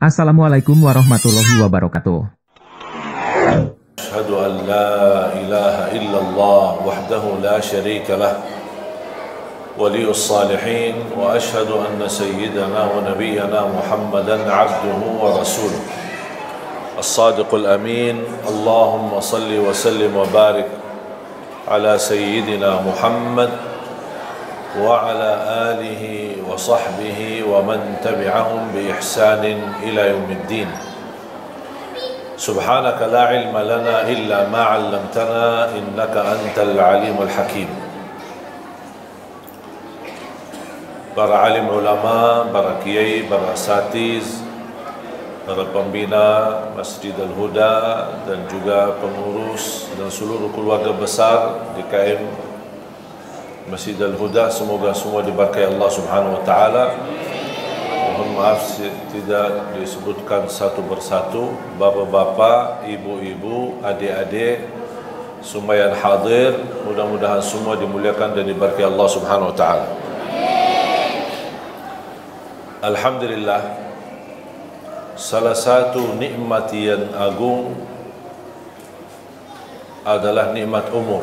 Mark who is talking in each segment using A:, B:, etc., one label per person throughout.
A: Assalamualaikum warahmatullahi wabarakatuh.
B: أشهد أن لا إله إلا الله وحده لا شريك له ولي الصالحين وأشهد أن سيدنا ونبينا محمدا عبده ورسوله الصادق الأمين. اللهم صل وسلم وبارك على سيدنا محمد وعلى آله وصحبه ومن تبعهم بإحسان إلى يوم الدين. سبحانك لا علم لنا إلا ما علمتنا إنك أنت العليم الحكيم. Para alim ulama, para kiai, para asatiz, para pembina Masjid Al-Huda dan juga pengurus dan seluruh keluarga besar DKM Masjid Al-Huda, semoga semua diberkahi Allah Subhanahu wa taala. Mohon maaf tidak disebutkan satu persatu, bapak-bapak, ibu-ibu, adik-adik, semua yang hadir, mudah-mudahan semua dimuliakan dan diberkahi Allah Subhanahu wa taala. Alhamdulillah, salah satu nikmat yang agung adalah nikmat umur.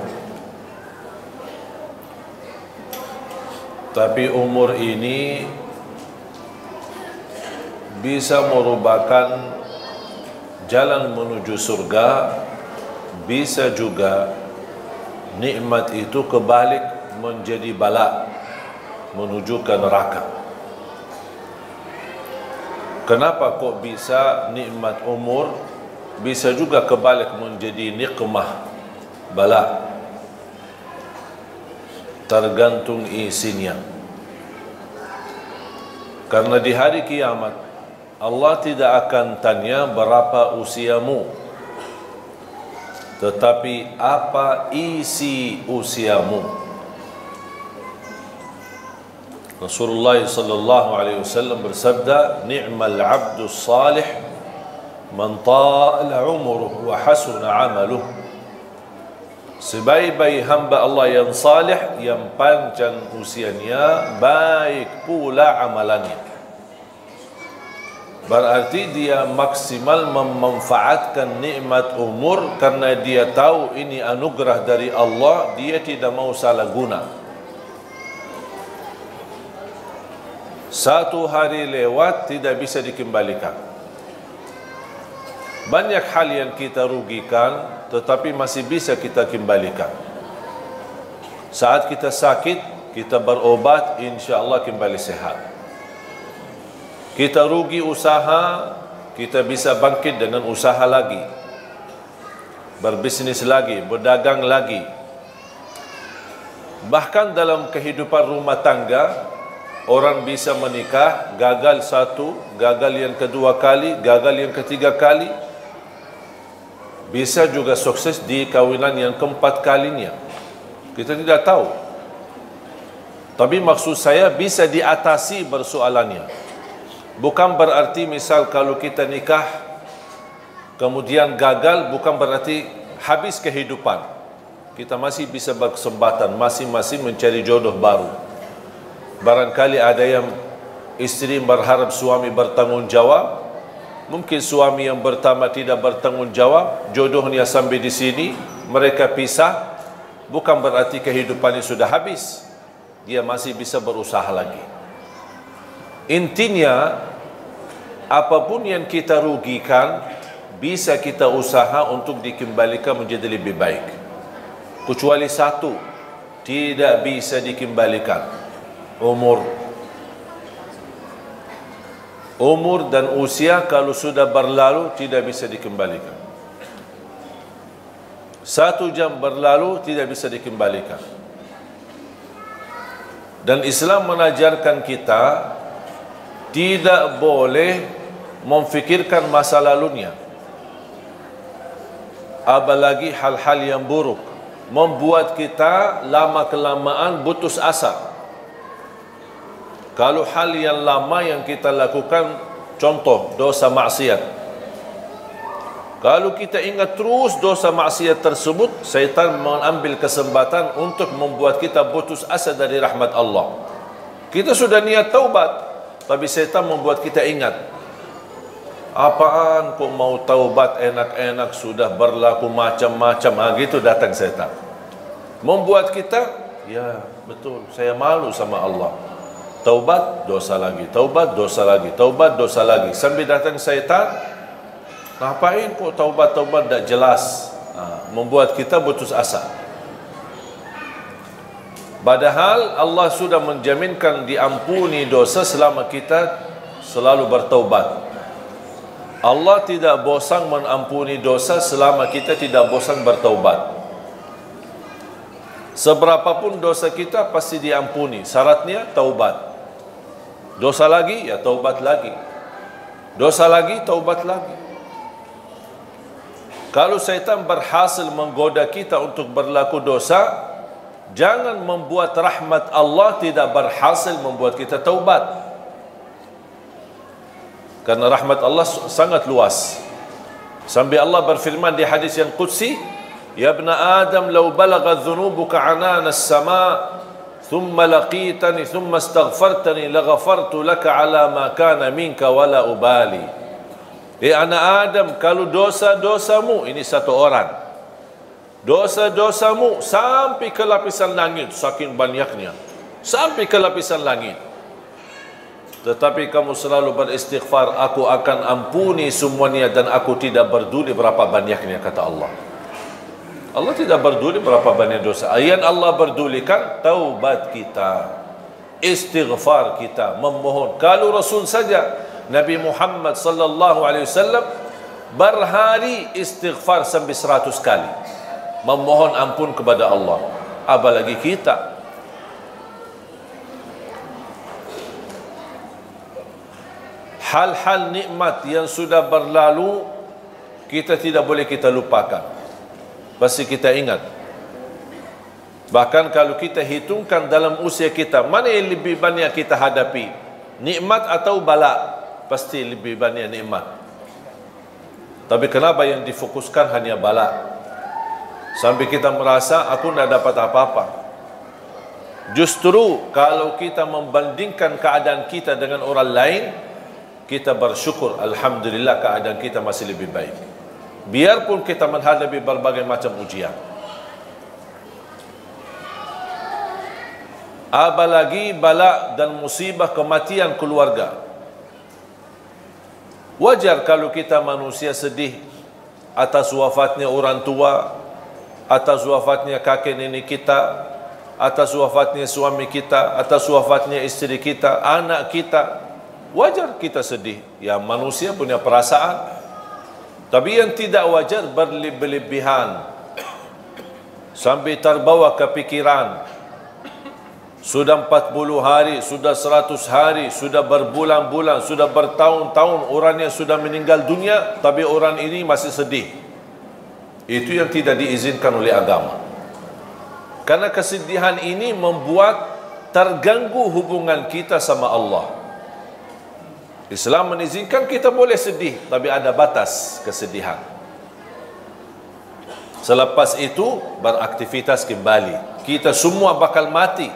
B: Tapi umur ini bisa merupakan jalan menuju surga, bisa juga nikmat itu kebalik menjadi bala menuju ke neraka. Kenapa kok bisa nikmat umur bisa juga kebalik menjadi nikmah bala? Tergantung isinya. Karena di hari kiamat Allah tidak akan tanya berapa usiamu, tetapi apa isi usiamu. Rasulullah sallallahu alaihi wasallam bersabda, "Ni'mal 'abdus salih man ta'ala 'umruhu wa hasuna 'amaluhu." Sebaik-baik hamba Allah yang salih, yang panjang usianya, baik pula amalannya. Berarti dia maksimal memanfaatkan nikmat umur karena dia tahu ini anugerah dari Allah, dia tidak mau salah guna. Satu hari lewat tidak bisa dikembalikan. Banyak hal yang kita rugikan tetapi masih bisa kita kembalikan. Saat kita sakit, kita berobat, insya-Allah kembali sehat. Kita rugi usaha, kita bisa bangkit dengan usaha lagi, berbisnis lagi, berdagang lagi. Bahkan dalam kehidupan rumah tangga, orang bisa menikah, gagal satu, gagal yang kedua kali, gagal yang ketiga kali, bisa juga sukses di kawinan yang keempat kalinya. Kita tidak tahu. Tapi maksud saya bisa diatasi persoalannya. Bukan berarti misal kalau kita nikah kemudian gagal, bukan berarti habis kehidupan. Kita masih bisa berkesempatan masing-masing mencari jodoh baru. Barangkali ada yang istri berharap suami bertanggung jawab. Mungkin suami yang pertama tidak bertanggung jawab, jodohnya sampai di sini, mereka pisah. Bukan berarti kehidupannya sudah habis. Dia masih bisa berusaha lagi. Intinya, apapun yang kita rugikan, bisa kita usaha untuk dikembalikan menjadi lebih baik. Kecuali satu, tidak bisa dikembalikan. Umur dan usia kalau sudah berlalu tidak bisa dikembalikan. 1 jam berlalu tidak bisa dikembalikan. Dan Islam mengajarkan kita tidak boleh memfikirkan masa lalunya, apalagi hal-hal yang buruk, membuat kita lama-kelamaan putus asa. Kalau hal yang lama yang kita lakukan, contoh dosa maksiat, kalau kita ingat terus dosa maksiat tersebut, syaitan mengambil kesempatan untuk membuat kita putus asa dari rahmat Allah. Kita sudah niat taubat, tapi syaitan membuat kita ingat. Apaan kok mau taubat enak-enak, sudah berlaku macam-macam. Gitu datang setan. Membuat kita, ya betul, saya malu sama Allah. Taubat, dosa lagi. Taubat, dosa lagi. Taubat, dosa lagi. Sambil datang setan, ngapain kok taubat-taubat tak jelas. Membuat kita putus asa. Padahal Allah sudah menjaminkan diampuni dosa selama kita selalu bertaubat. Allah tidak bosan mengampuni dosa selama kita tidak bosan bertaubat. Seberapapun dosa kita pasti diampuni. Syaratnya taubat. Dosa lagi, ya taubat lagi. Dosa lagi, taubat lagi. Kalau syaitan berhasil menggoda kita untuk berlaku dosa, jangan membuat rahmat Allah tidak berhasil membuat kita taubat. Karena rahmat Allah sangat luas. Sampai Allah berfirman di hadis yang qudsi, "Ya ibna Adam, law balagha dhunubuka anana as-sama, thumma laqitani, thumma astaghfartani, laghafartu laka ala ma kana minka wala ubali." Anak Adam, kalau dosa-dosamu, ini satu orang, dosa-dosamu sampai ke lapisan langit, saking banyaknya, sampai ke lapisan langit, tetapi kamu selalu beristighfar, aku akan ampuni semuanya dan aku tidak peduli berapa banyaknya, kata Allah. Allah tidak peduli berapa banyak dosa. Yang Allah pedulikan taubat kita, istighfar kita, memohon. Kalau Rasul saja, Nabi Muhammad sallallahu alaihi wasallam berhari istighfar sampai 100 kali, memohon ampun kepada Allah. Apalagi kita. Hal-hal nikmat yang sudah berlalu kita tidak boleh kita lupakan. Pasti kita ingat. Bahkan kalau kita hitungkan dalam usia kita, mana yang lebih banyak kita hadapi? Nikmat atau bala? Pasti lebih banyak nikmat. Tapi kenapa yang difokuskan hanya bala? Sampai kita merasa aku tidak dapat apa-apa. Justru kalau kita membandingkan keadaan kita dengan orang lain, kita bersyukur, alhamdulillah keadaan kita masih lebih baik. Biarpun kita menghadapi berbagai macam ujian. Apalagi bala dan musibah kematian keluarga. Wajar kalau kita manusia sedih atas wafatnya orang tua, atas wafatnya kakek nenek kita, atas wafatnya suami kita, atas wafatnya istri kita, anak kita. Wajar kita sedih. Ya, manusia punya perasaan. Tapi yang tidak wajar berlebihan sampai terbawa ke pikiran. Sudah 40 hari, sudah 100 hari, sudah berbulan-bulan, sudah bertahun-tahun orangnya sudah meninggal dunia, tapi orang ini masih sedih. Itu yang tidak diizinkan oleh agama. Karena kesedihan ini membuat terganggu hubungan kita sama Allah. Islam mengizinkan kita boleh sedih, tapi ada batas kesedihan. Selepas itu beraktivitas kembali. Kita semua bakal mati.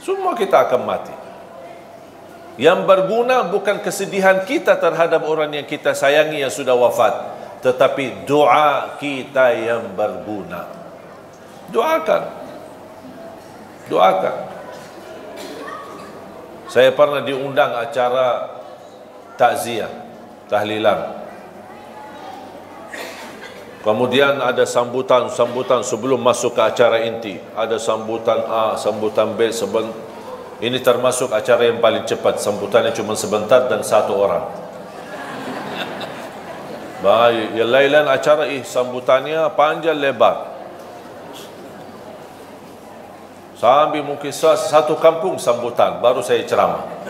B: Semua kita akan mati. Yang berguna bukan kesedihan kita terhadap orang yang kita sayangi yang sudah wafat, tetapi doa kita yang berguna. Doakan. Doakan. Saya pernah diundang acara takziah, tahlilan. Kemudian ada sambutan sebelum masuk ke acara inti. Ada sambutan A, sambutan B. Ini termasuk acara yang paling cepat. Sambutannya cuma sebentar dan satu orang. Baik, yang lain acara sambutannya panjang lebar. Sampai mungkin satu kampung sambutan, baru saya ceramah.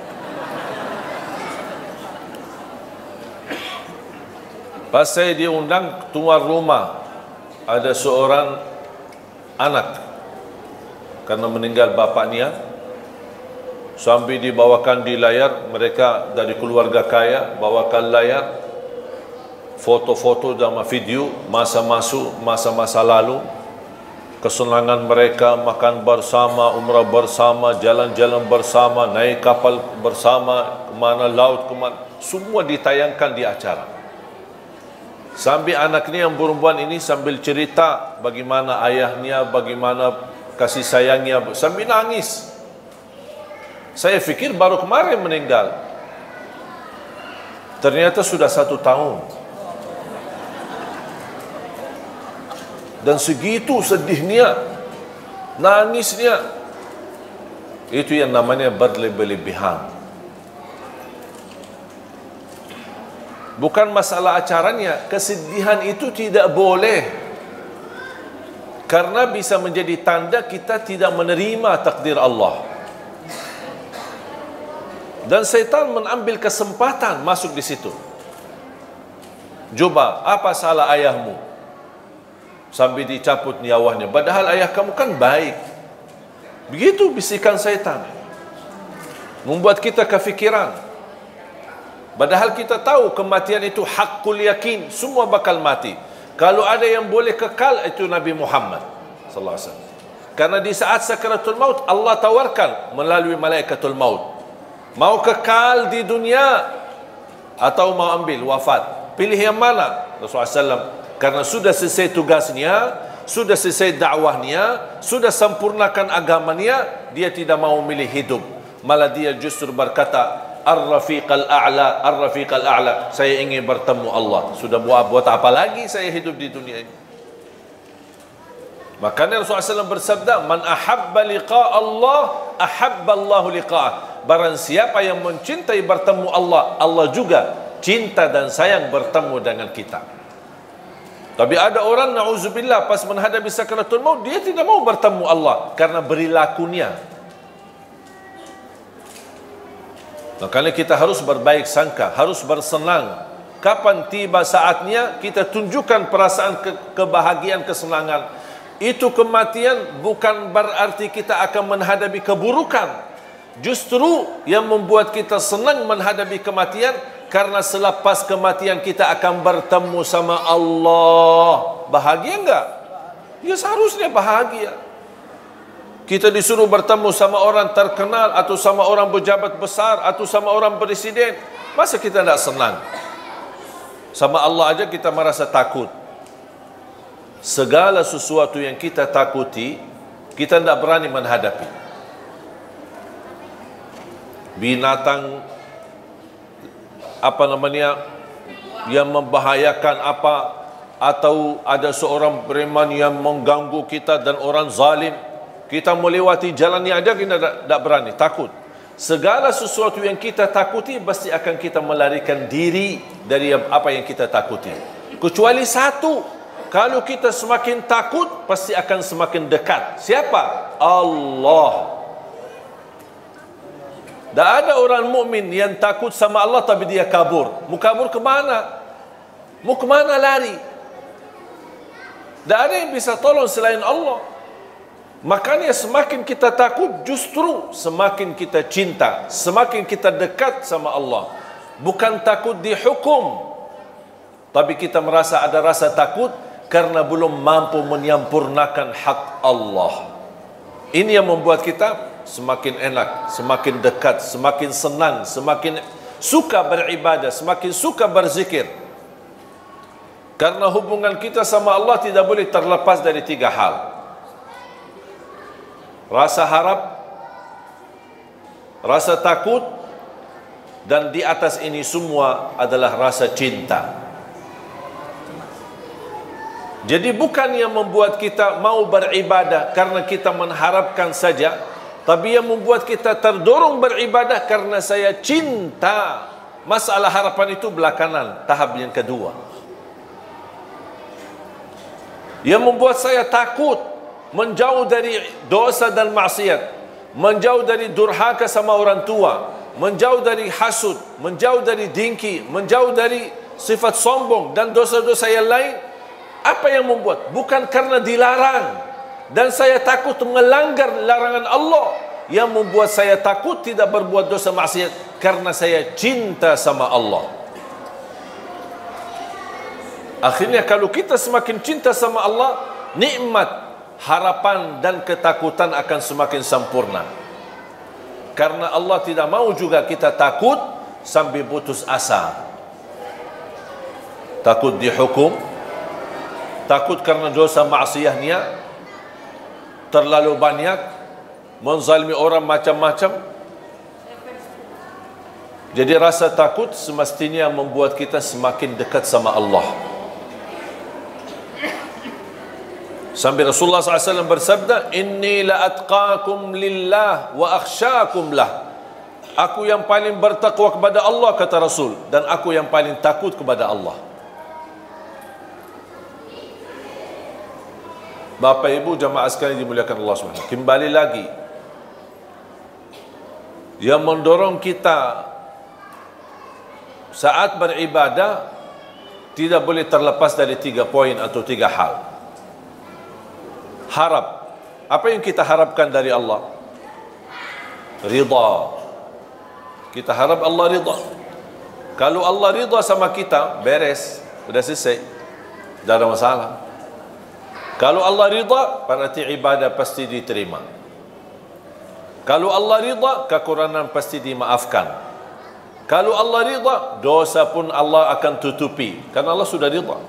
B: Pas saya diundang tuan rumah, ada seorang anak karena meninggal bapaknya, sambil dibawakan di layar, mereka dari keluarga kaya bawakan layar foto-foto dan video masa-masa lalu, kesenangan mereka, makan bersama, umrah bersama, jalan-jalan bersama, naik kapal bersama, kemana laut, kemana, semua ditayangkan di acara. Sambil anaknya yang perempuan ini sambil cerita bagaimana ayahnya, bagaimana kasih sayangnya, sambil nangis. Saya fikir baru kemarin meninggal, ternyata sudah 1 tahun. Dan segitu sedihnya, nangisnya. Itu yang namanya berlebih-lebihan. Bukan masalah acaranya, kesedihan itu tidak boleh, karena bisa menjadi tanda kita tidak menerima takdir Allah. Dan syaitan mengambil kesempatan masuk di situ. Coba, apa salah ayahmu sampai dicabut nyawanya, padahal ayah kamu kan baik. Begitu bisikan syaitan, membuat kita kefikiran. Padahal kita tahu kematian itu hakul yakin, semua bakal mati. Kalau ada yang boleh kekal, itu Nabi Muhammad sallallahu alaihi wasallam. Karena di saat sakaratul maut, Allah tawarkan melalui malaikatul maut, mau kekal di dunia atau mau ambil wafat, pilih yang mana? Rasulullah SAW, karena sudah selesai tugasnya, sudah selesai dakwahnya, sudah sempurnakan agamanya, dia tidak mau milih hidup, malah dia justru berkata, Ar-Rafiq al-A'la, Ar-Rafiq al-A'la, saya ingin bertemu Allah. Sudah buat apa lagi saya hidup di dunia ini? Makanya Rasulullah SAW bersabda, Man ahabba liqa' Allah, ahabba Allahu liqa'ah. Barang siapa yang mencintai bertemu Allah, Allah juga cinta dan sayang bertemu dengan kita. Tapi ada orang, na'udzubillah, pas menghadapi sakaratul maut, dia tidak mau bertemu Allah karena perilakunya. Makanya kita harus berbaik sangka, harus bersenang. Kapan tiba saatnya, kita tunjukkan perasaan kebahagiaan, kesenangan. Itu kematian bukan berarti kita akan menghadapi keburukan. Justru yang membuat kita senang menghadapi kematian, karena selepas kematian kita akan bertemu sama Allah. Bahagia enggak? Ya seharusnya bahagia. Kita disuruh bertemu sama orang terkenal, atau sama orang pejabat besar, atau sama orang presiden. Masa kita tidak senang? Sama Allah aja kita merasa takut. Segala sesuatu yang kita takuti, kita tidak berani menghadapi. Binatang yang membahayakan atau ada seorang preman yang mengganggu kita dan orang zalim, kita melewati jalannya aja kita tidak berani, takut. Segala sesuatu yang kita takuti pasti akan kita melarikan diri dari apa yang kita takuti. Kecuali satu, kalau kita semakin takut pasti akan semakin dekat. Siapa? Allah. Tak ada orang mukmin yang takut sama Allah tapi dia kabur. Mau kabur ke mana? Mau ke mana lari? Tak ada yang bisa tolong selain Allah. Makanya semakin kita takut, justru semakin kita cinta, semakin kita dekat sama Allah. Bukan takut dihukum, tapi kita merasa ada rasa takut karena belum mampu menyempurnakan hak Allah. Ini yang membuat kita semakin enak, semakin dekat, semakin senang, semakin suka beribadah, semakin suka berzikir. Karena hubungan kita sama Allah tidak boleh terlepas dari 3 hal. Rasa harap, rasa takut, dan di atas ini semua adalah rasa cinta. Jadi bukan yang membuat kita mau beribadah karena kita mengharapkan saja, tapi yang membuat kita terdorong beribadah karena saya cinta. Masalah harapan itu belakangan, tahap yang kedua. Yang membuat saya takut menjauh dari dosa dan maksiat, menjauh dari durhaka sama orang tua, menjauh dari hasud, menjauh dari dengki, menjauh dari sifat sombong dan dosa-dosa yang lain. Apa yang membuat? Bukan karena dilarang dan saya takut melanggar larangan Allah. Yang membuat saya takut tidak berbuat dosa maksiat karena saya cinta sama Allah. Akhirnya kalau kita semakin cinta sama Allah, nikmat, harapan dan ketakutan akan semakin sempurna. Karena Allah tidak mau juga kita takut, sambil putus asa. Takut dihukum, takut karena dosa maksiatnya terlalu banyak, menzalimi orang macam-macam. Jadi rasa takut semestinya membuat kita semakin dekat sama Allah. Sampai Rasulullah SAW bersabda, Inni la atqakum lillah wa akhsyakum lah. Aku yang paling bertakwa kepada Allah, kata Rasul, dan aku yang paling takut kepada Allah. Bapak Ibu jamaah sekalian dimuliakan Allah SWT, kembali lagi, yang mendorong kita saat beribadah tidak boleh terlepas dari 3 poin atau 3 hal. Harap. Apa yang kita harapkan dari Allah? Ridha. Kita harap Allah ridha. Kalau Allah ridha sama kita, beres, sudah selesai, tidak ada masalah. Kalau Allah ridha, berarti ibadah pasti diterima. Kalau Allah ridha, kekurangan pasti dimaafkan. Kalau Allah ridha, dosa pun Allah akan tutupi, karena Allah sudah ridha.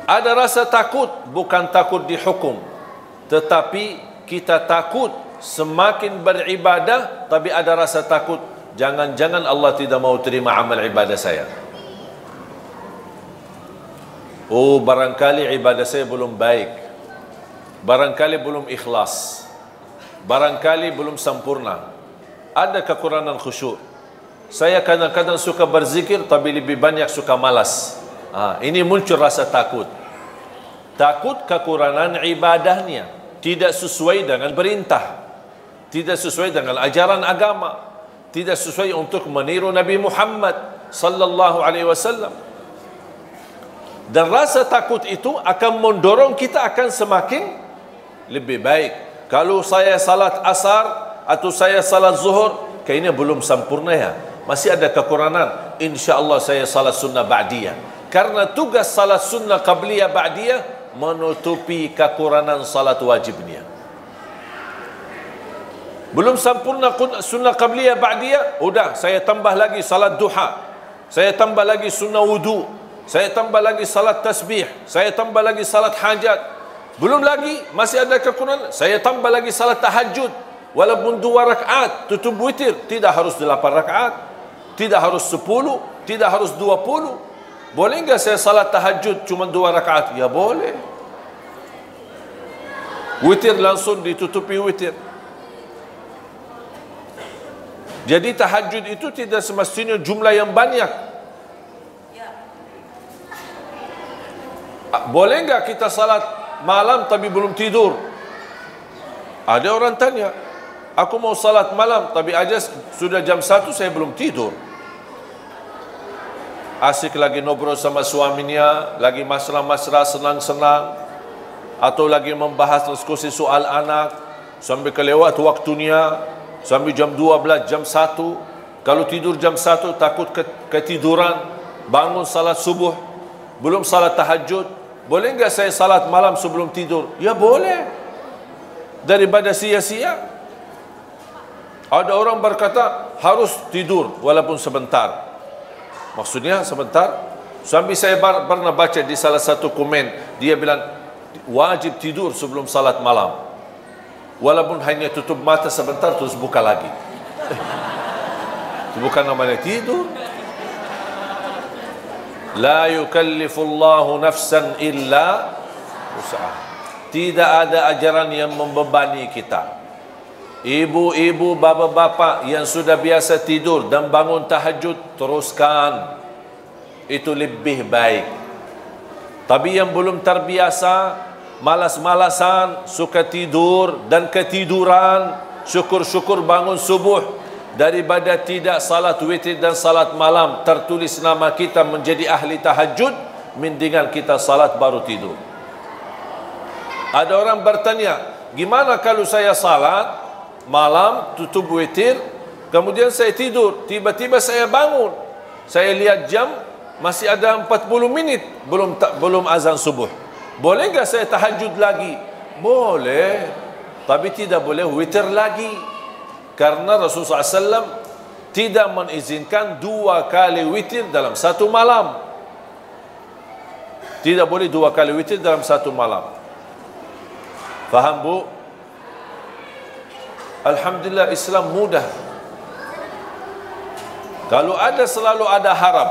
B: Ada rasa takut, bukan takut dihukum, tetapi kita takut semakin beribadah, tapi ada rasa takut, jangan-jangan Allah tidak mau terima amal ibadah saya. Oh, barangkali ibadah saya belum baik, barangkali belum ikhlas, barangkali belum sempurna, ada kekurangan khusyuk. Saya kadang-kadang suka berzikir, tapi lebih banyak suka malas. Ini muncul rasa takut. Takut kekurangan ibadahnya, tidak sesuai dengan perintah, tidak sesuai dengan ajaran agama, tidak sesuai untuk meniru Nabi Muhammad sallallahu alaihi wasallam. Dan rasa takut itu akan mendorong kita akan semakin lebih baik. Kalau saya salat asar atau saya salat zuhur, kayaknya belum sempurna ya, masih ada kekurangan, insya-Allah saya salat sunnah ba'diyah. Karena tugas salat sunnah qabliyah ba'diyah menutupi kekurangan salat wajibnya. Belum sempurna sunnah qabliyah ba'diyah, udah saya tambah lagi salat duha, saya tambah lagi sunnah wudu, saya tambah lagi salat tasbih, saya tambah lagi salat hajat. Belum lagi, masih ada kekurangan, saya tambah lagi salat tahajud. Walaupun 2 rakaat, tutup witir, tidak harus 8 rakaat, tidak harus 10, tidak harus 20. Boleh enggak saya salat tahajud cuma 2 rakaat? Ya boleh. Witir langsung ditutupi witir. Jadi tahajud itu tidak semestinya jumlah yang banyak. Boleh enggak kita salat malam tapi belum tidur? Ada orang tanya, aku mau salat malam tapi aja sudah jam 1 saya belum tidur. Asik lagi ngobrol sama suaminya, lagi mesra-mesra, senang-senang, atau lagi membahas diskusi soal anak, sampai kelewat waktunya, sampai jam 12, jam 1. Kalau tidur jam 1 takut ketiduran, bangun salat subuh, belum salat tahajud. Boleh enggak saya salat malam sebelum tidur? Ya boleh. Daripada sia-sia. Ada orang berkata harus tidur walaupun sebentar. Maksudnya sebentar. Sampai saya pernah baca di salah satu komen, dia bilang wajib tidur sebelum salat malam. Walaupun hanya tutup mata sebentar terus buka lagi. Itu bukan namanya tidur. La yukallifullahu nafsan illa usaha. Tidak ada ajaran yang membebani kita. Ibu-ibu, bapa-bapa yang sudah biasa tidur dan bangun tahajud, teruskan. Itu lebih baik. Tapi yang belum terbiasa, malas-malasan, suka tidur dan ketiduran, syukur-syukur bangun subuh, daripada tidak salat witir dan salat malam, tertulis nama kita menjadi ahli tahajud, mendingan kita salat baru tidur. Ada orang bertanya, gimana kalau saya salat malam, tutup witir, kemudian saya tidur, tiba-tiba saya bangun, saya lihat jam, masih ada 40 minit, belum azan subuh. Boleh enggak saya tahajud lagi? Boleh, tapi tidak boleh witir lagi. Karena Rasulullah SAW tidak mengizinkan 2 kali witir dalam satu malam. Tidak boleh 2 kali witir dalam satu malam. Faham, Bu? Alhamdulillah, Islam mudah. Kalau ada, selalu ada harap.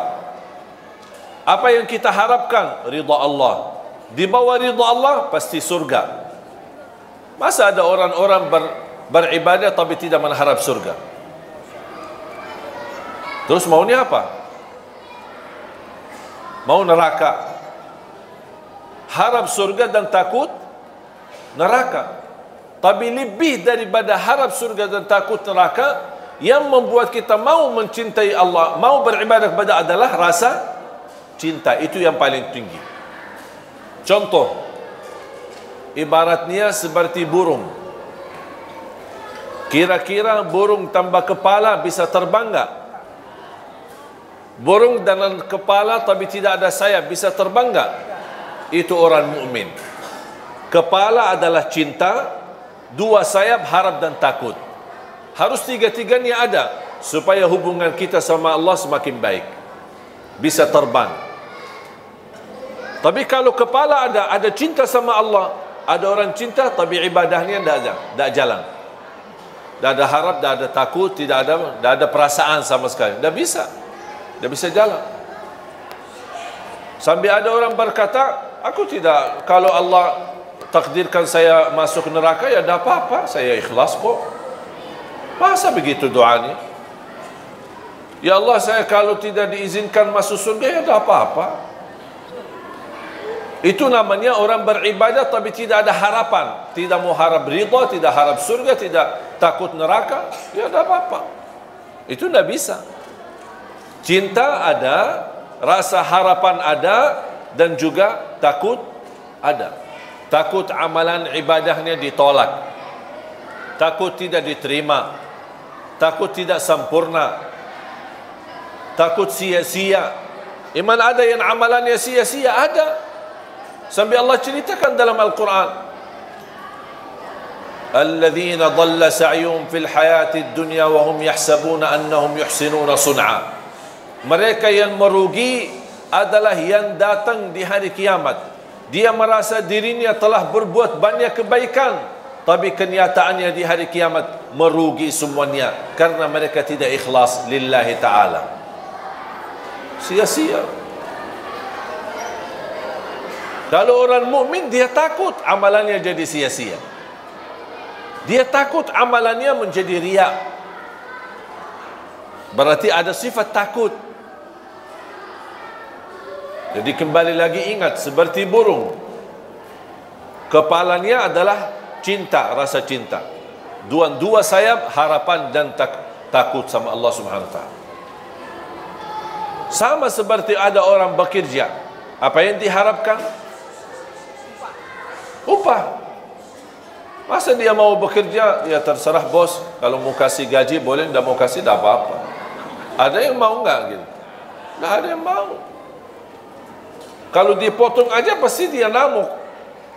B: Apa yang kita harapkan? Ridha Allah. Di bawah ridha Allah pasti surga. Masa ada orang-orang beribadah tapi tidak mengharap surga? Terus maunya apa? Mau neraka. Harap surga dan takut neraka. Tapi lebih daripada harap surga dan takut neraka, yang membuat kita mau mencintai Allah, mau beribadah kepada adalah rasa cinta. Itu yang paling tinggi. Contoh, ibaratnya seperti burung. Kira-kira burung tanpa kepala bisa terbang enggak? Burung dengan kepala tapi tidak ada sayap bisa terbang enggak? Itu orang mukmin. Kepala adalah cinta, 2 sayap harap dan takut. Harus 3-tiganya ada supaya hubungan kita sama Allah semakin baik, bisa terbang. Tapi kalau kepala ada cinta sama Allah, ada orang cinta tapi ibadahnya tidak jalan, tidak ada harap, tidak ada takut, tidak ada perasaan sama sekali, tidak bisa jalan. Sampai ada orang berkata, aku tidak, kalau Allah takdirkan saya masuk neraka, ya tidak apa-apa, saya ikhlas kok. Masa begitu doanya? Ya Allah, saya kalau tidak diizinkan masuk surga, ya tidak apa-apa. Itu namanya orang beribadah tapi tidak ada harapan. Tidak mau harap ridha, tidak harap surga, tidak takut neraka, ya tidak apa-apa. Itu tidak bisa. Cinta ada, rasa harapan ada, dan juga takut ada. Takut amalan ibadahnya ditolak, takut tidak diterima, takut tidak sempurna, takut sia-sia. Iman ada yang amalannya sia-sia, ada. Sampai Allah ceritakan dalam Al-Quran, alladzina dhalla sa'yuhum fil hayati dunya wa hum yahsabuna annahum yuhsinuna sun'a. Mereka yang merugi adalah yang datang di hari kiamat. Dia merasa dirinya telah berbuat banyak kebaikan, tapi kenyataannya di hari kiamat merugi semuanya karena mereka tidak ikhlas lillahi ta'ala. Sia-sia. Kalau orang mukmin, dia takut amalannya jadi sia-sia. Dia takut amalannya menjadi riya. Berarti ada sifat takut. Jadi kembali lagi ingat, seperti burung, kepalanya adalah cinta, rasa cinta. 2 sayap harapan dan takut sama Allah Subhanahu wa ta'ala. Sama seperti ada orang bekerja, apa yang diharapkan? Upah. Masa dia mau bekerja, ya terserah bos, kalau mau kasih gaji boleh, tidak mau kasih tidak apa-apa. Ada yang mau enggak gitu? Tidak ada yang mau. Kalau dipotong aja pasti dia ngamuk.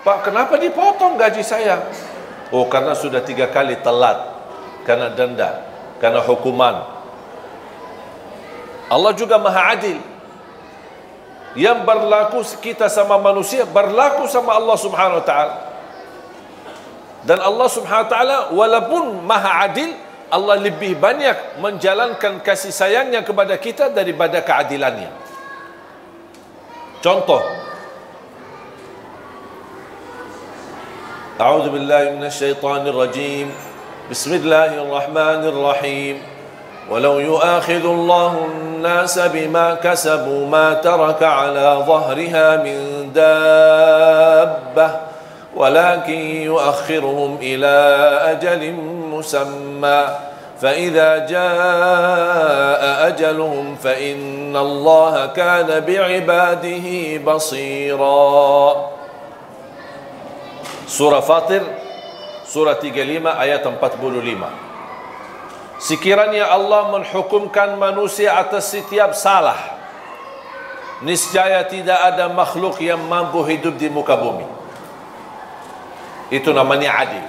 B: Pak, kenapa dipotong gaji saya? Oh, karena sudah 3 kali telat, karena denda, karena hukuman. Allah juga Maha Adil. Yang berlaku kita sama manusia berlaku sama Allah Subhanahu wa ta'ala. Dan Allah Subhanahu wa ta'ala walaupun Maha Adil, Allah lebih banyak menjalankan kasih sayangnya kepada kita daripada keadilannya. Contoh, A'udzu billahi minasyaitonir rajim. Bismillahirrahmanirrahim. Walau yu'akhidhu Allahu an-nasa bima kasabu ma taraka 'ala dhahriha min dabbah walakin yu'akhiruhum ila ajalin musamma. فإذا جاء أجلهم فإن الله كان بعباده بصيرا. Surah Fatir, surah 35 ayat 45. Sekiranya Allah menghukumkan manusia atas setiap salah, niscaya tidak ada makhluk yang mampu hidup di muka bumi. Itu namanya adil.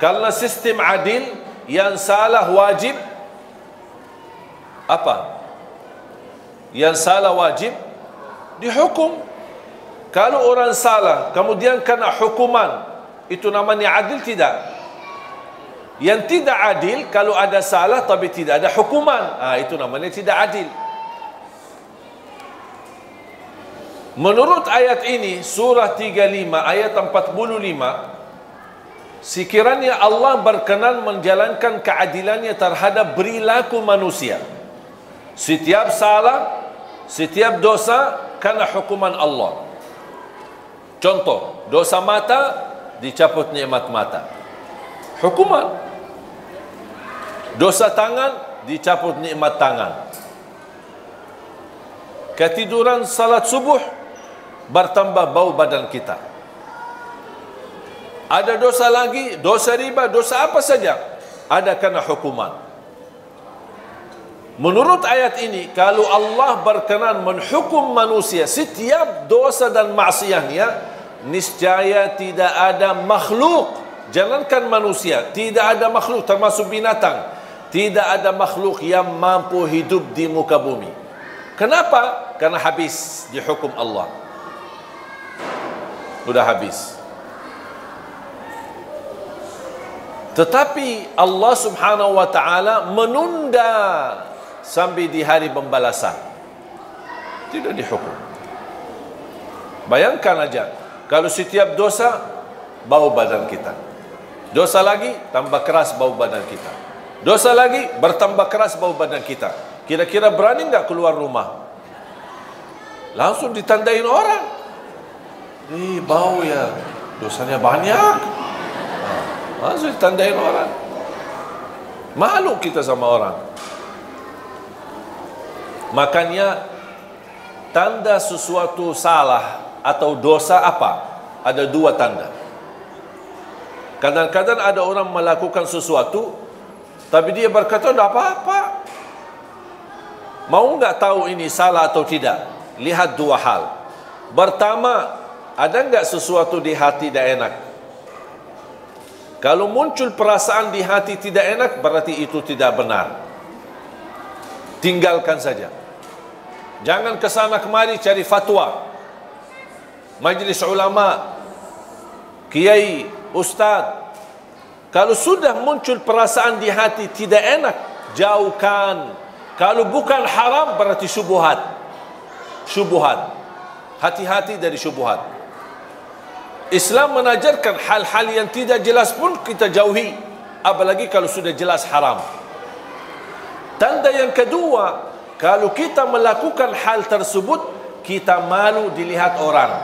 B: Karena sistem adil, yang salah wajib apa? Yang salah wajib dihukum. Kalau orang salah kemudian kena hukuman, itu namanya adil tidak? Yang tidak adil kalau ada salah tapi tidak ada hukuman, itu namanya tidak adil. Menurut ayat ini, surah 35 ayat 45, sekiranya Allah berkenan menjalankan keadilannya terhadap perilaku manusia, setiap salah, setiap dosa kena hukuman Allah. Contoh, dosa mata dicabut nikmat mata, hukuman. Dosa tangan dicabut nikmat tangan. Ketiduran salat subuh bertambah bau badan kita. Ada dosa lagi, dosa riba, dosa apa saja, ada kena hukuman. Menurut ayat ini, kalau Allah berkenan menghukum manusia setiap dosa dan maksiatnya, niscaya tidak ada makhluk, jangankan manusia, tidak ada makhluk termasuk binatang, tidak ada makhluk yang mampu hidup di muka bumi. Kenapa? Karena habis dihukum Allah. Sudah habis. Tetapi Allah Subhanahu wa ta'ala menunda sampai di hari pembalasan, tidak dihukum. Bayangkan aja, kalau setiap dosa bau badan kita, dosa lagi tambah keras bau badan kita, dosa lagi bertambah keras bau badan kita, kira-kira berani enggak keluar rumah? Langsung ditandain orang, bau ya, dosanya banyak. Langsung ditandain orang. Malu kita sama orang. Makanya tanda sesuatu salah atau dosa apa? Ada dua tanda. Kadang-kadang ada orang melakukan sesuatu tapi dia berkata tidak apa-apa. Mau enggak tahu ini salah atau tidak? Lihat dua hal. Pertama, ada enggak sesuatu di hati tidak enak? Kalau muncul perasaan di hati tidak enak, berarti itu tidak benar. Tinggalkan saja. Jangan ke sana kemari cari fatwa. Majlis ulama, kiai, ustaz. Kalau sudah muncul perasaan di hati tidak enak, jauhkan. Kalau bukan haram, berarti syubhat. Syubhat. Hati-hati dari syubhat. Islam mengajarkan hal-hal yang tidak jelas pun kita jauhi, apalagi kalau sudah jelas haram. Tanda yang kedua, kalau kita melakukan hal tersebut, kita malu dilihat orang.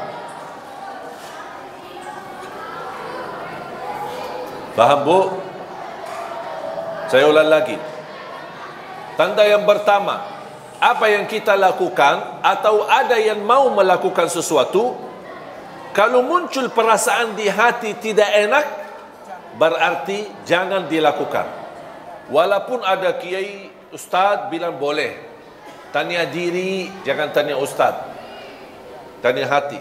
B: Faham bu? Saya ulang lagi. Tanda yang pertama, apa yang kita lakukan atau ada yang mau melakukan sesuatu, kalau muncul perasaan di hati tidak enak, berarti jangan dilakukan. Walaupun ada kiai, ustaz bilang boleh. Tanya diri, jangan tanya ustaz. Tanya hati.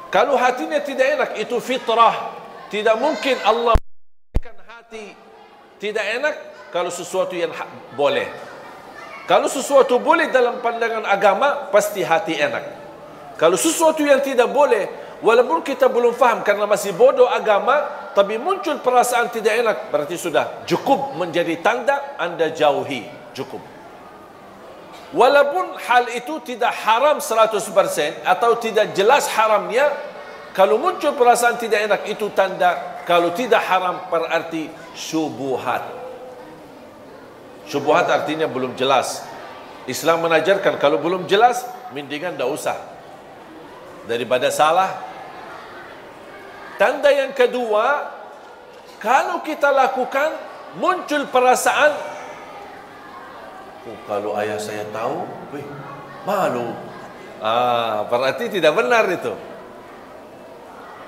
B: Kalau hatinya tidak enak, itu fitrah. Tidak mungkin Allah memberikan hati tidak enak kalau sesuatu yang boleh. Kalau sesuatu boleh dalam pandangan agama, pasti hati enak. Kalau sesuatu yang tidak boleh, walaupun kita belum faham karena masih bodoh agama, tapi muncul perasaan tidak enak, berarti sudah cukup menjadi tanda Anda jauhi. Cukup. Walaupun hal itu tidak haram 100% atau tidak jelas haramnya, kalau muncul perasaan tidak enak, itu tanda kalau tidak haram berarti syubhat. Syubhat artinya belum jelas. Islam menajarkan kalau belum jelas, mendingan tidak usah. Daripada salah. Tanda yang kedua, kalau kita lakukan muncul perasaan, kalau ayah saya tahu, malu. Berarti tidak benar itu.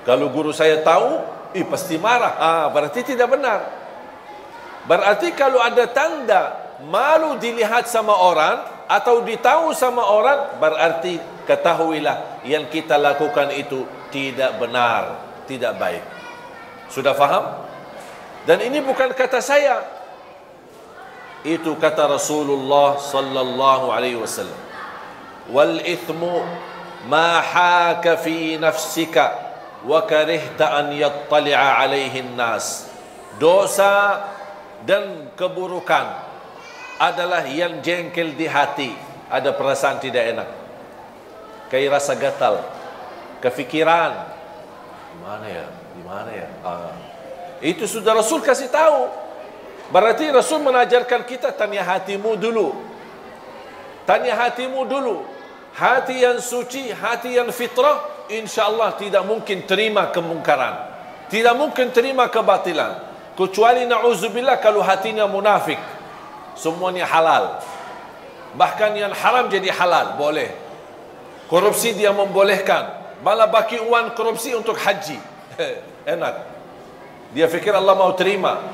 B: Kalau guru saya tahu, pasti marah. Berarti tidak benar. Berarti kalau ada tanda malu dilihat sama orang atau ditahu sama orang, berarti ketahuilah yang kita lakukan itu tidak benar, tidak baik. Sudah faham? Dan ini bukan kata saya. Itu kata Rasulullah sallallahu alaihi wasallam. Wal ithmu ma haka fi nafsika wa karihta an yattali'a alaihi nas. Dosa dan keburukan adalah yang jengkel di hati, ada perasaan tidak enak, kayak rasa gatal, kefikiran, di mana ya? Itu sudah Rasul kasih tahu. Berarti Rasul mengajarkan kita tanya hatimu dulu. Tanya hatimu dulu. Hati yang suci, hati yang fitrah, insya-Allah tidak mungkin terima kemungkaran, tidak mungkin terima kebatilan. Kecuali na'udzubillah kalau hatinya munafik, semuanya halal. Bahkan yang haram jadi halal, boleh. Korupsi dia membolehkan, malah bagi uang korupsi untuk haji. Enak. Dia fikir Allah mau terima.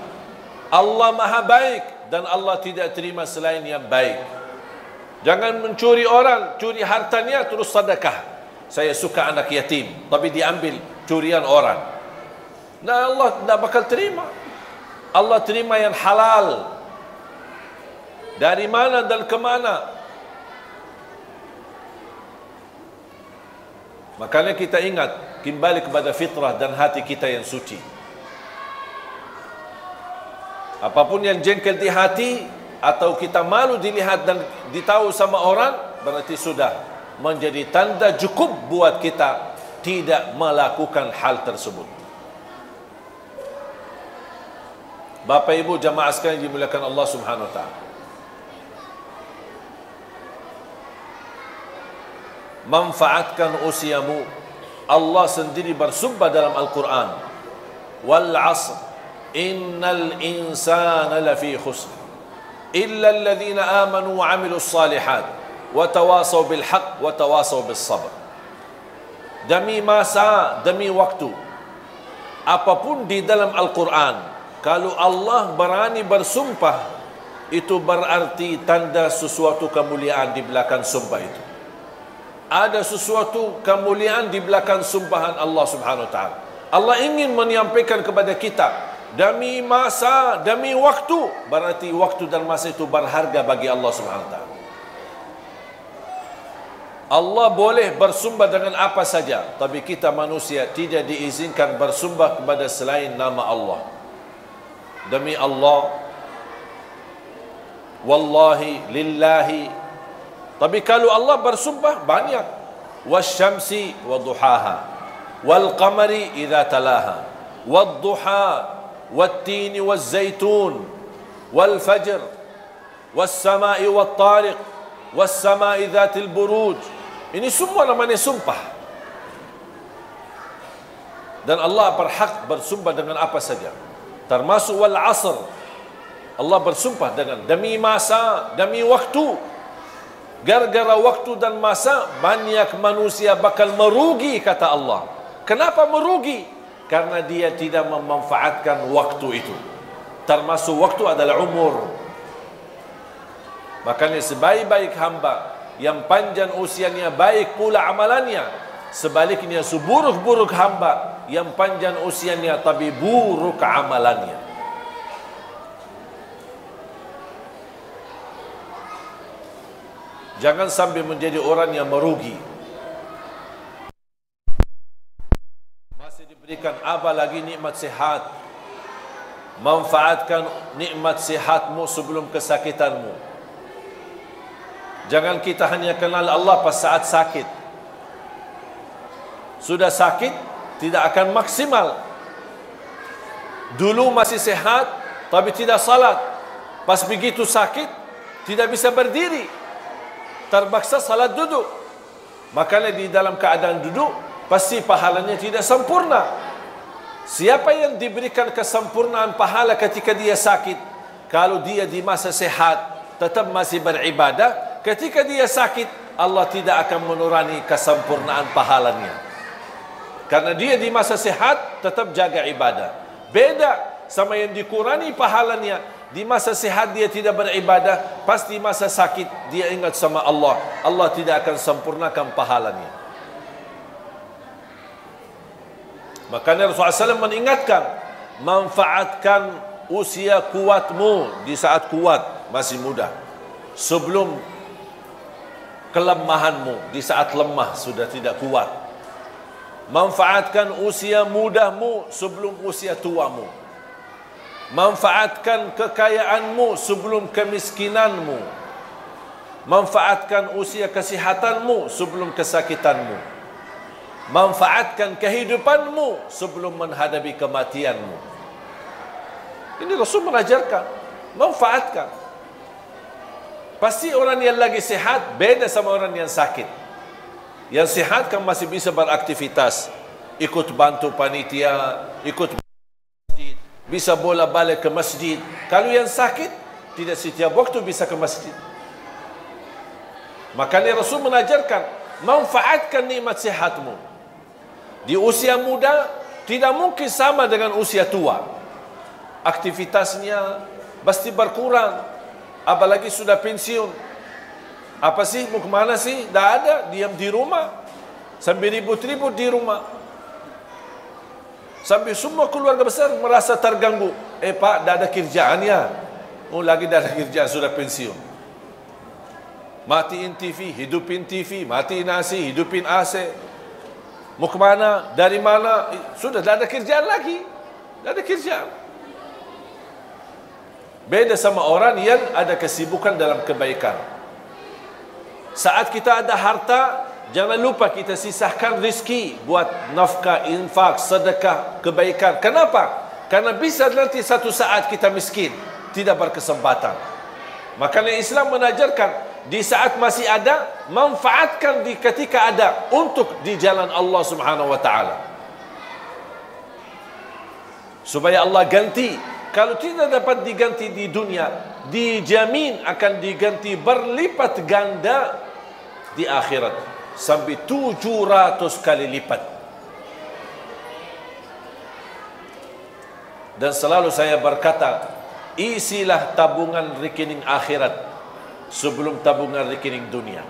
B: Allah maha baik dan Allah tidak terima selain yang baik. Jangan mencuri orang, curi hartanya terus sedekah. Saya suka anak yatim, tapi diambil curian orang. Nah, Allah tidak bakal terima. Allah terima yang halal. Dari mana dan kemana? Makanya kita ingat, kembali kepada fitrah dan hati kita yang suci. Apapun yang jengkel di hati, atau kita malu dilihat dan ditahu sama orang, berarti sudah menjadi tanda cukup buat kita tidak melakukan hal tersebut. Bapak Ibu jamaah sekalian dimuliakan Allah Subhanahu wa taala. Manfaatkan usiamu. Allah sendiri bersumpah dalam Al-Quran, wal 'asr innal insana lafi khusr illa alladhina amanu wa 'amilus salihat wa tawasaw bil haqq wa tawasaw bis sabr. Demi masa, demi waktu, apapun di dalam Al-Quran, kalau Allah berani bersumpah, itu berarti tanda sesuatu kemuliaan di belakang sumpah itu. Ada sesuatu kemuliaan di belakang sumpahan Allah Subhanahu wa taala. Allah ingin menyampaikan kepada kita, demi masa, demi waktu, berarti waktu dan masa itu berharga bagi Allah Subhanahu wa taala. Allah boleh bersumpah dengan apa saja, tapi kita manusia tidak diizinkan bersumpah kepada selain nama Allah. Demi Allah, wallahi, lillahi. Tapi kalau Allah bersumpah banyak, wasyamsi waduhaha, wal qamari idza talaha, wadduha, wattini wazzaitun, wal fajr, was samai wat tariq, was samai dzatil buruj. Ini semua namanya sumpah. Dan Allah berhak bersumpah dengan apa saja, termasuk wal asr. Allah bersumpah dengan demi masa, demi waktu. Gara-gara waktu dan masa, banyak manusia bakal merugi, kata Allah. Kenapa merugi? Karena dia tidak memanfaatkan waktu itu. Termasuk waktu adalah umur. Makanya sebaik-baik hamba, yang panjang usianya baik pula amalannya. Sebaliknya seburuk-buruk hamba, yang panjang usianya tapi buruk amalannya. Jangan sampai menjadi orang yang merugi. Masih diberikan apa lagi nikmat sehat. Manfaatkan nikmat sehatmu sebelum kesakitanmu. Jangan kita hanya kenal Allah pas saat sakit. Sudah sakit, tidak akan maksimal. Dulu masih sehat, tapi tidak salat. Pas begitu sakit, tidak bisa berdiri, terpaksa salat duduk. Makanya di dalam keadaan duduk, pasti pahalanya tidak sempurna. Siapa yang diberikan kesempurnaan pahala ketika dia sakit? Kalau dia di masa sehat, tetap masih beribadah. Ketika dia sakit, Allah tidak akan menurani kesempurnaan pahalanya. Karena dia di masa sehat, tetap jaga ibadah. Beda sama yang dikurangi pahalanya. Di masa sehat dia tidak beribadah, pasti masa sakit dia ingat sama Allah. Allah tidak akan sempurnakan pahalanya. Makanya Rasulullah SAW mengingatkan, manfaatkan usia kuatmu di saat kuat. masih muda. Sebelum kelemahanmu, di saat lemah sudah tidak kuat. Manfaatkan usia mudamu sebelum usia tuamu. Manfaatkan kekayaanmu sebelum kemiskinanmu. Manfaatkan usia kesihatanmu sebelum kesakitanmu. Manfaatkan kehidupanmu sebelum menghadapi kematianmu. Ini Rasul mengajarkan, manfaatkan. Pasti orang yang lagi sehat beda sama orang yang sakit. Yang sehat kan masih bisa beraktivitas, ikut bantu panitia, ikut masjid, bisa bola-balik ke masjid. Kalau yang sakit, tidak setiap waktu bisa ke masjid. Makanya Rasul mengajarkan, manfaatkan nikmat sehatmu. Di usia muda tidak mungkin sama dengan usia tua. Aktivitasnya pasti berkurang. Apalagi sudah pensiun. Apa sih, mau kemana sih? Dah ada, diam di rumah. Sambil ribut-ribut di rumah. Sambil semua keluarga besar merasa terganggu. Pak, dah ada kerjaan ya? Oh, lagi dah ada kerjaan, sudah pensiun. Matiin TV, hidupin TV. Matiin AC, hidupin AC. Mau kemana? Dari mana? Sudah dah ada kerjaan lagi. Dah ada kerjaan. Beda sama orang yang ada kesibukan dalam kebaikan. Saat kita ada harta, jangan lupa kita sisahkan rezeki buat nafkah, infak, sedekah, kebaikan. Kenapa? Karena bisa nanti satu saat kita miskin, tidak berkesempatan. Makanya Islam menajarkan, di saat masih ada, manfaatkan di ketika ada untuk di jalan Allah Subhanahu wa taala. Supaya Allah ganti. Kalau tidak dapat diganti di dunia, dijamin akan diganti berlipat ganda di akhirat. Sampai 700 kali lipat. Dan selalu saya berkata, isilah tabungan rekening akhirat sebelum tabungan rekening dunia.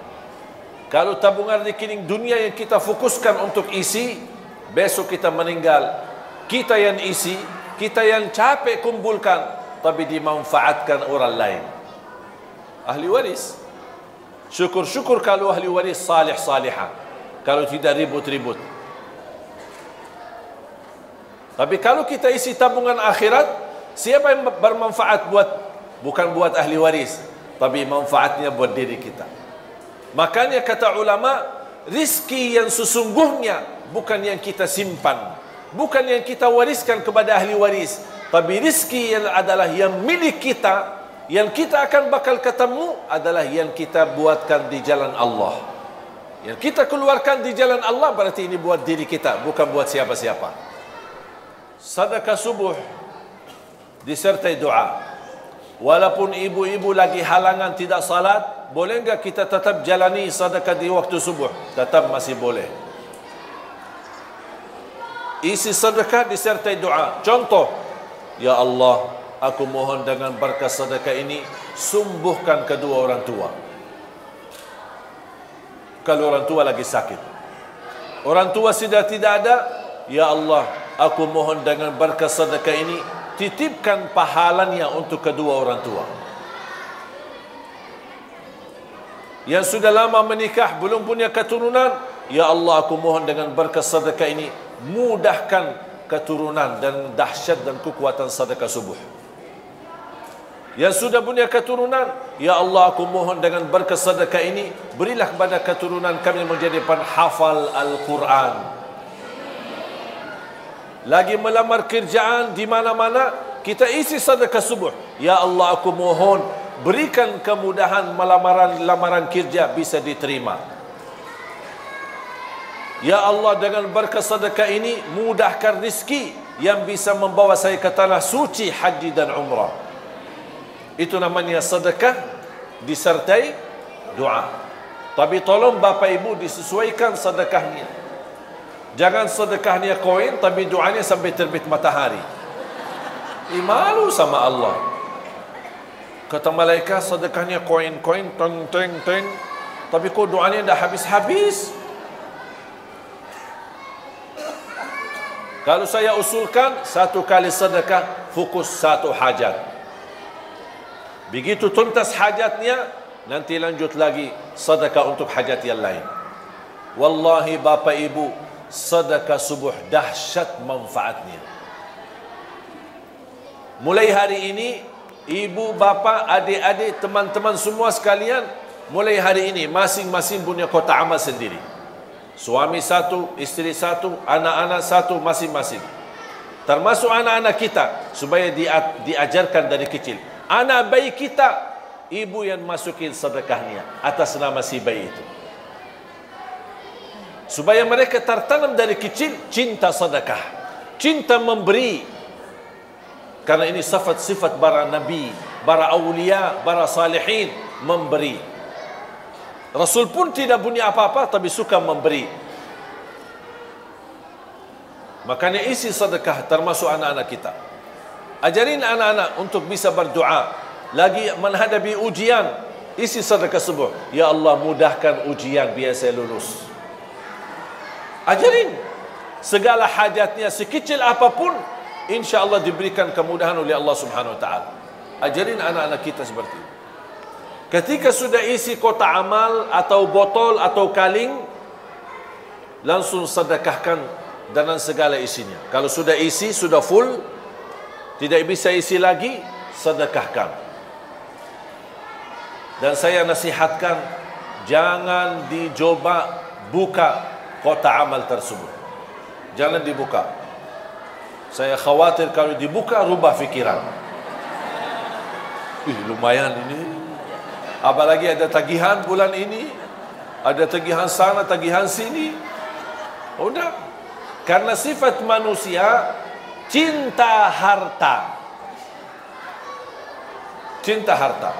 B: Kalau tabungan rekening dunia yang kita fokuskan untuk isi, besok kita meninggal, kita yang isi, kita yang capek kumpulkan, tapi dimanfaatkan orang lain. Ahli waris. Syukur-syukur kalau ahli waris salih-salihah. Kalau tidak ribut-ribut. Tapi kalau kita isi tabungan akhirat, siapa yang bermanfaat bukan buat ahli waris, tapi manfaatnya buat diri kita. Makanya kata ulama, rizki yang sesungguhnya bukan yang kita simpan, bukan yang kita wariskan kepada ahli waris, tapi rizki yang adalah yang milik kita, yang kita akan bakal ketemu adalah yang kita buatkan di jalan Allah. Yang kita keluarkan di jalan Allah berarti ini buat diri kita, bukan buat siapa-siapa. Sedekah subuh disertai doa. Walaupun ibu-ibu lagi halangan tidak salat, boleh enggak kita tetap jalani sedekah di waktu subuh? Tetap masih boleh. Isi sedekah disertai doa. Contoh, ya Allah, aku mohon dengan berkat sedekah ini sembuhkan kedua orang tua. Kalau orang tua lagi sakit, orang tua sudah tidak ada, ya Allah, aku mohon dengan berkat sedekah ini titipkan pahalanya untuk kedua orang tua. Yang sudah lama menikah belum punya keturunan, ya Allah, aku mohon dengan berkat sedekah ini mudahkan keturunan dan dahsyat dan kekuatan sedekah subuh. Yang sudah punya keturunan, ya Allah, aku mohon dengan berkat sedekah ini berilah kepada keturunan kami menjadi penghafal Al-Quran. Lagi melamar kerjaan di mana-mana, kita isi sedekah subuh. Ya Allah, aku mohon berikan kemudahan lamaran kerja bisa diterima. Ya Allah, dengan berkat sedekah ini mudahkan rizki yang bisa membawa saya ke tanah suci haji dan umrah. Itu namanya sedekah disertai doa. Tapi tolong Bapak Ibu disesuaikan sedekahnya. Jangan sedekahnya koin tapi doanya sampai terbit matahari. Malu sama Allah. Kata malaikat, sedekahnya koin-koin, teng-teng-teng, tapi kok doanya dah habis-habis. Kalau saya usulkan, satu kali sedekah fokus satu hajat. Begitu tuntas hajatnya, nanti lanjut lagi sedekah untuk hajat yang lain. Wallahi bapa ibu, sedekah subuh dahsyat manfaatnya. Mulai hari ini, ibu, bapa, adik-adik, teman-teman semua sekalian, mulai hari ini masing-masing punya kotak amal sendiri. Suami satu, isteri satu, anak-anak satu, masing-masing. Termasuk anak-anak kita, supaya diajarkan dari kecil. Anak bayi kita, ibu yang masukin sedekahnya atas nama si bayi itu. Supaya mereka tertanam dari kecil cinta sedekah, cinta memberi. Karena ini sifat-sifat para nabi, para awliya, para salihin, memberi. Rasul pun tidak punya apa-apa, tapi suka memberi. Makanya isi sedekah termasuk anak-anak kita. Ajarin anak-anak untuk bisa berdoa. Lagi menghadapi ujian, isi sedekah subuh. Ya Allah, mudahkan ujian biar saya lulus. Ajarin. Segala hajatnya sekecil apapun, insya Allah diberikan kemudahan oleh Allah Subhanahu Wa Taala. Ajarin anak-anak kita seperti itu. Ketika sudah isi kotak amal atau botol atau kaleng, langsung sedekahkan dengan segala isinya. Kalau sudah isi, sudah full, tidak bisa isi lagi, sedekahkan. Dan saya nasihatkan, jangan dicoba buka kotak amal tersebut. Jangan dibuka. Saya khawatir kalau dibuka, rubah fikiran. Lumayan ini. Apalagi ada tagihan bulan ini, ada tagihan sana, tagihan sini. Udah. Karena sifat manusia cinta harta. Cinta harta.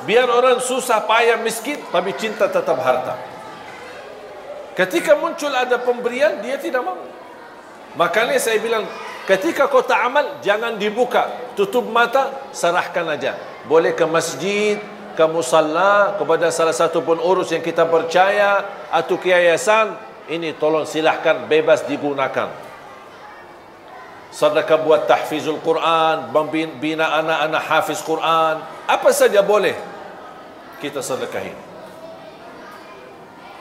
B: Biar orang susah payah miskin, tapi cinta tetap harta. Ketika muncul ada pemberian, dia tidak mau. Makanya saya bilang, ketika kotak amal jangan dibuka, tutup mata, serahkan aja. Boleh ke masjid, ke musalla, kepada salah satu pengurus yang kita percaya, atau ke yayasan. Ini tolong silahkan, bebas digunakan. Sedekah buat tahfizul Quran, bina anak-anak hafiz Quran, apa saja boleh kita sedekahin.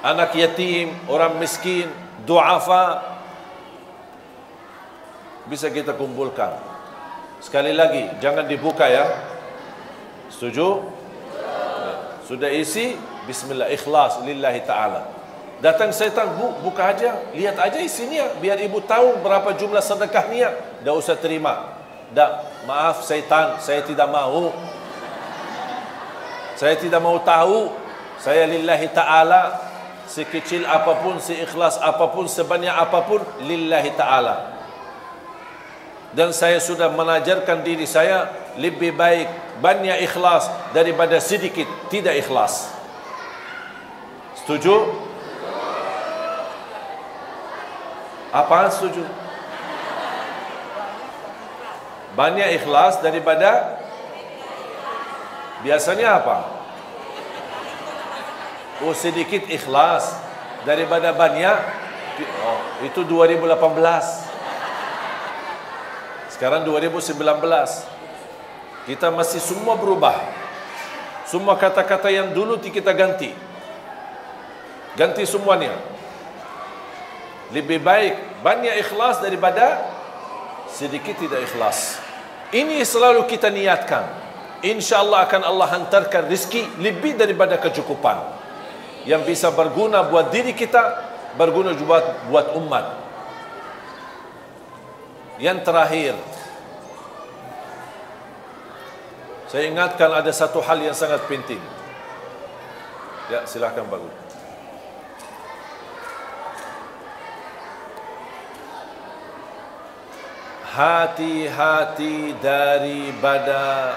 B: Anak yatim, orang miskin, duafa, bisa kita kumpulkan. Sekali lagi, jangan dibuka ya. Setuju? Sudah isi, bismillah, ikhlas lillahi ta'ala. Datang syaitan, buka aja, lihat aja isinya, biar ibu tahu berapa jumlah sedekahnya. Dah usah terima. Dah, maaf syaitan, saya tidak mau. Saya tidak mau tahu. Saya lillahi ta'ala, sekecil apapun, seikhlas apapun, sebanyak apapun, lillahi ta'ala. Dan saya sudah mengajarkan diri saya, lebih baik banyak ikhlas daripada sedikit tidak ikhlas. Setuju? Apaan setuju? Banyak ikhlas daripada biasanya apa? Oh, sedikit ikhlas daripada banyak. Oh, itu 2018. Sekarang 2019. Kita masih semua berubah. Semua kata-kata yang dulu kita ganti. Ganti semuanya. Lebih baik banyak ikhlas daripada sedikit tidak ikhlas. Ini selalu kita niatkan. InsyaAllah akan Allah hantarkan rezeki lebih daripada kecukupan, yang bisa berguna buat diri kita, berguna juga buat umat. Yang terakhir, saya ingatkan ada satu hal yang sangat penting. Ya, silakan Pak Guru. Hati-hati daripada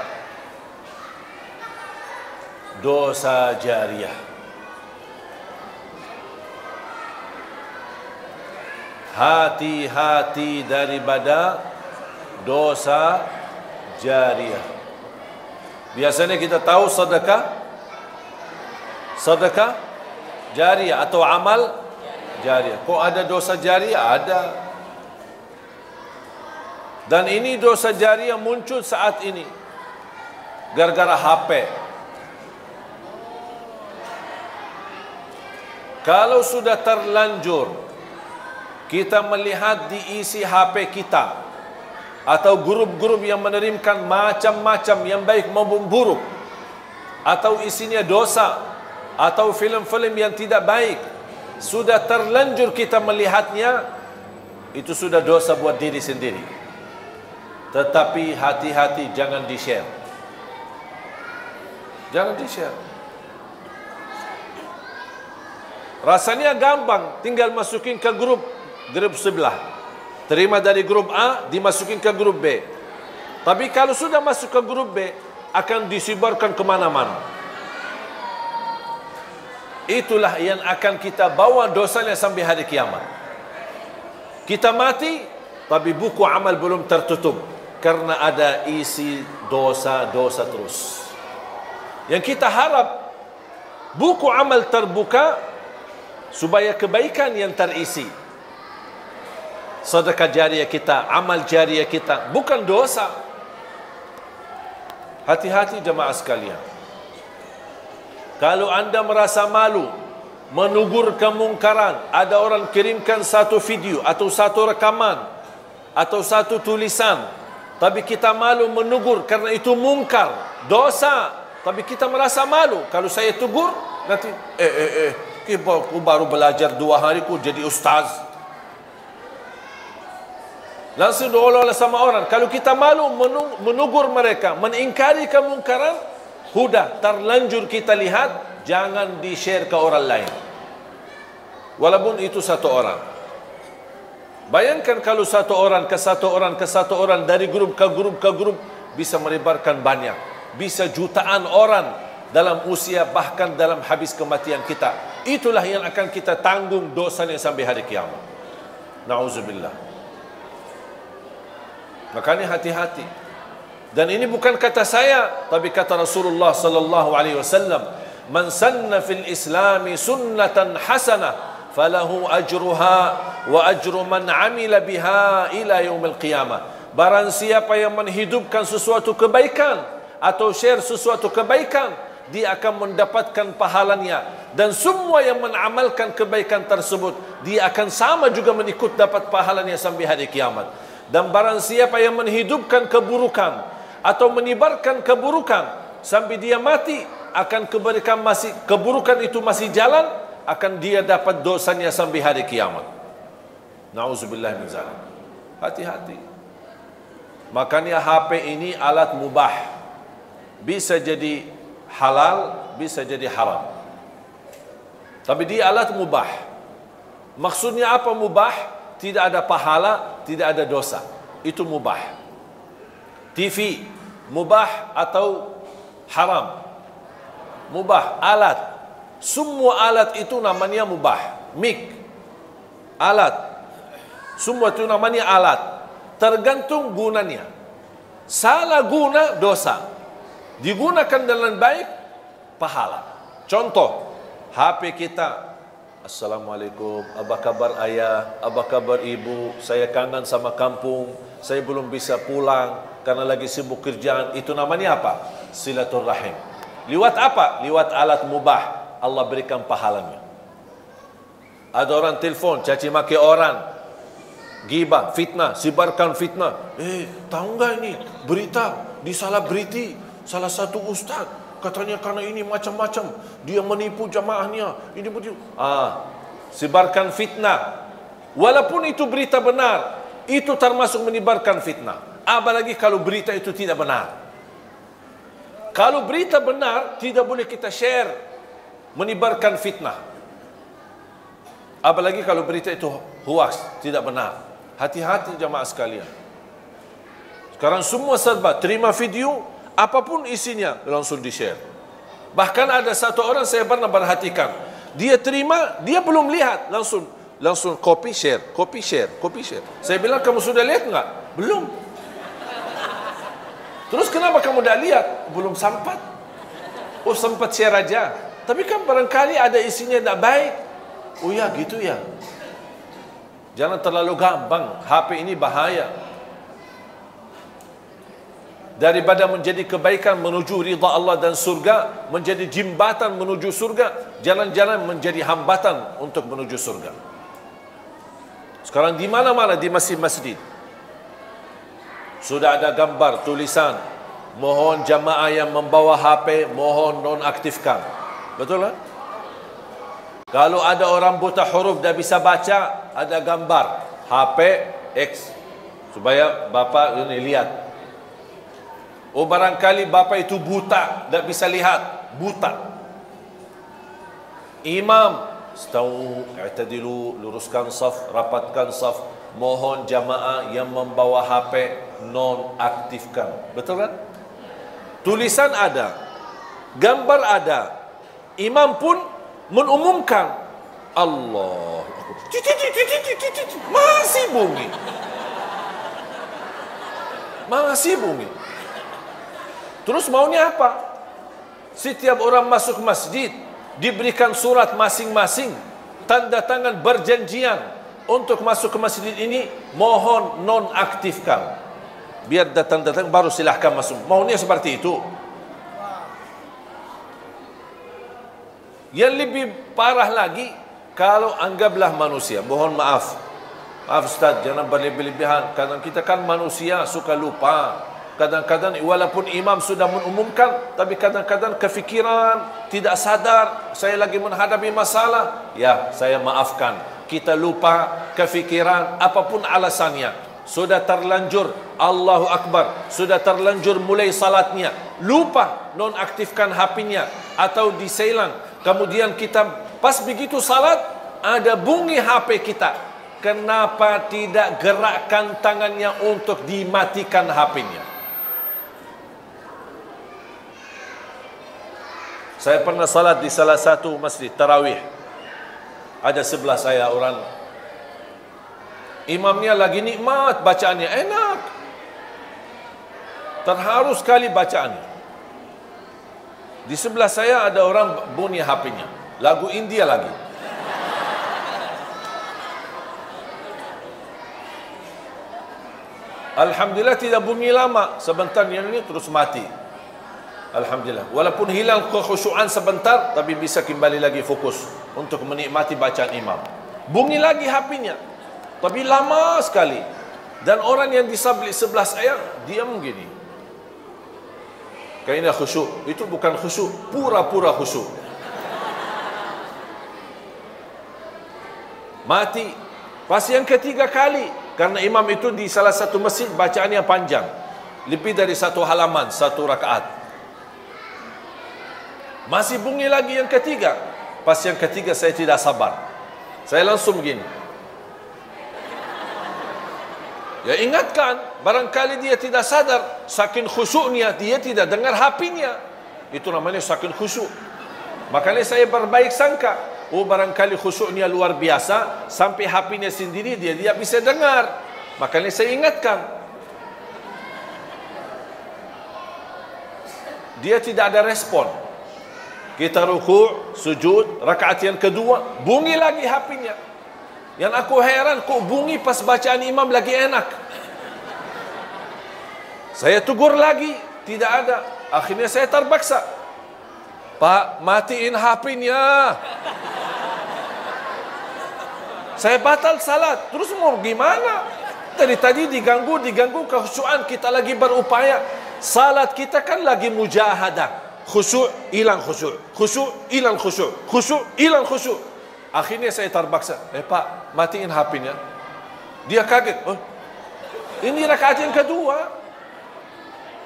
B: dosa jariah. Hati-hati daripada dosa jariah. Biasanya kita tahu sedekah jariah atau amal jariah. Kok ada dosa jariah? Ada. Dan ini dosa jariah muncul saat ini. gara-gara HP. Kalau sudah terlanjur kita melihat diisi HP kita atau grup-grup yang menerimkan macam-macam yang baik maupun buruk, atau isinya dosa, atau filem-filem yang tidak baik, sudah terlanjur kita melihatnya, itu sudah dosa buat diri sendiri. Tetapi hati-hati, jangan di-share. Jangan di-share. Rasanya gampang, tinggal masukin ke grup sebelah. Terima dari grup A, dimasukin ke grup B. Tapi kalau sudah masuk ke grup B, akan disebarkan kemana-mana. Itulah yang akan kita bawa dosanya sampai hari kiamat. Kita mati, tapi buku amal belum tertutup, karena ada isi dosa-dosa terus. Yang kita harap, buku amal terbuka, supaya kebaikan yang terisi. Sedekah jariah kita, amal jariah kita, bukan dosa. Hati-hati jemaah sekalian. Kalau anda merasa malu menegur kemungkaran, ada orang kirimkan satu video atau satu rekaman atau satu tulisan, tapi kita malu menegur karena itu mungkar, dosa, tapi kita merasa malu. Kalau saya tegur, nanti aku baru belajar 2 hari ku jadi ustaz. Langsung diolah-olah sama orang. Kalau kita malu menegur mereka, mengingkari kemungkaran, sudah terlanjur kita lihat, jangan di-share ke orang lain. Walaupun itu satu orang. Bayangkan kalau satu orang ke satu orang ke satu orang, dari grup ke grup ke grup, bisa merebarkan banyak. Bisa jutaan orang dalam usia, bahkan dalam habis kematian kita. Itulah yang akan kita tanggung dosanya sampai hari kiamat. Na'udzubillah. Makanya hati-hati. Dan ini bukan kata saya, tapi kata Rasulullah sallallahu alaihi wasallam, "Man sanna fil Islami sunnatan hasanah, falahu ajruha wa ajru man 'amila biha ila yaumil qiyamah." Barang siapa yang menghidupkan sesuatu kebaikan atau share sesuatu kebaikan, dia akan mendapatkan pahalanya, dan semua yang mengamalkan kebaikan tersebut, dia akan sama juga mengikut dapat pahalanya sampai hari kiamat. Dan barang siapa yang menghidupkan keburukan atau menyebarkan keburukan sampai dia mati, akan keburukan itu masih jalan, akan dia dapat dosanya sampai hari kiamat. Na'udzubillah min zalik. Hati-hati. Makanya HP ini alat mubah. Bisa jadi halal, bisa jadi haram. Tapi dia alat mubah. Maksudnya apa mubah? Tidak ada pahala, tidak ada dosa. Itu mubah. TV, mubah atau haram? Mubah, alat. Semua alat itu namanya mubah. Mic, alat. Semua itu namanya alat. Tergantung gunanya. Salah guna, dosa. Digunakan dengan baik, pahala. Contoh, HP kita. Assalamualaikum, apa kabar ayah, apa kabar ibu, saya kangen sama kampung, saya belum bisa pulang karena lagi sibuk kerjaan. Itu namanya apa? Silaturrahim. Liwat apa? Liwat alat mubah, Allah berikan pahalanya. Ada orang telefon, caci maki orang, gibah, fitnah, sebarkan fitnah. Tahu enggak ini berita di Salabriti, salah satu ustaz katanya karena ini macam-macam, dia menipu jamaahnya, ini begitu. Sebarkan fitnah. Walaupun itu berita benar, itu termasuk menyebarkan fitnah. Apalagi kalau berita itu tidak benar. Kalau berita benar, tidak boleh kita share, menyebarkan fitnah. Apalagi kalau berita itu hoax, tidak benar. Hati-hati jamaah sekalian. Sekarang semua serba, terima video, apapun isinya langsung di-share. Bahkan ada satu orang saya pernah perhatikan, dia terima, dia belum lihat, langsung copy share, copy share, copy share. Saya bilang, kamu sudah lihat enggak? Belum. Terus kenapa kamu dah lihat? Belum sempat. Oh, sempat share aja. Tapi kan barangkali ada isinya tak baik. Oh ya, gitu ya. Jangan terlalu gampang. HP ini bahaya. daripada menjadi kebaikan menuju ridha Allah dan surga, menjadi jembatan menuju surga, jalan-jalan menjadi hambatan untuk menuju surga. Sekarang di mana-mana di masjid-masjid sudah ada gambar tulisan, mohon jamaah yang membawa HP mohon nonaktifkan. Betul tak? Kalau ada orang buta huruf dah bisa baca, ada gambar HP X supaya bapa ini lihat. Oh, barangkali bapa itu buta, tak bisa lihat, buta. Imam, stau, i'tadilu, luruskan saf, rapatkan saf, mohon jamaah yang membawa HP nonaktifkan. Betul kan? Tulisan ada, gambar ada, imam pun mengumumkan. Allah, masih bunyi, masih bunyi. Terus maunya apa? Setiap orang masuk masjid diberikan surat masing-masing, tanda tangan berjanjian untuk masuk ke masjid ini mohon nonaktifkan. Biar datang-datang baru silahkan masuk. Maunya seperti itu. Yang lebih parah lagi, kalau anggaplah manusia, mohon maaf, Ustaz, jangan berlebih-lebihan. Kadang kita kan manusia suka lupa. Kadang-kadang walaupun imam sudah mengumumkan, tapi kadang-kadang kefikiran, tidak sadar, saya lagi menghadapi masalah. Ya, saya maafkan. Kita lupa, kefikiran, apapun alasannya. Sudah terlanjur, Allahu Akbar, sudah terlanjur mulai salatnya, lupa nonaktifkan HP-nya atau diselang. Kemudian kita pas begitu salat, ada bunyi HP kita. Kenapa tidak gerakkan tangannya untuk dimatikan HP-nya? Saya pernah salat di salah satu masjid tarawih. Ada sebelah saya orang, imamnya lagi nikmat bacaannya, enak, terharu sekali bacaannya. Di sebelah saya ada orang bunyi HP-nya, lagu India lagi. Alhamdulillah tidak bunyi lama, sebentar yang ini terus mati. Alhamdulillah. Walaupun hilang kekhusyuan sebentar, tapi bisa kembali lagi fokus untuk menikmati bacaan imam. Bunyi lagi HP-nya, tapi lama sekali. Dan orang yang di sebelah saya diam begini. Kayaknya khusyuk. Itu bukan khusyuk, pura-pura khusyuk. Mati. Pas yang ketiga kali, karena imam itu di salah satu masjid bacaannya panjang, lebih dari satu halaman, satu rakaat. Masih bunyi lagi yang ketiga. Pas yang ketiga saya tidak sabar. Saya langsung begini. Ya ingatkan, barangkali dia tidak sadar, saking khusyuknya dia tidak dengar HP-nya. Itu namanya saking khusyuk. Makanya saya berbaik sangka, oh barangkali khusyuknya luar biasa, sampai HP-nya sendiri dia tidak bisa dengar. Makanya saya ingatkan. Dia tidak ada respon. Kita ruku', sujud, rakaat yang kedua, bunyi lagi HP-nya. Yang aku heran, kok bunyi pas bacaan imam lagi enak. Saya tegur lagi, tidak ada. Akhirnya saya terpaksa, Pak, matiin HP-nya. Saya batal salat. Terus mau gimana? Tadi diganggu, kekhusyuan kita lagi berupaya. Salat kita kan lagi mujahadah. Khusyuk, hilang khusyuk. Khusyuk, hilang khusyuk. Khusyuk, hilang khusyuk. Akhirnya saya terpaksa, Pak, matiin HP-nya. Dia kaget. Oh, ini rakaat yang kedua.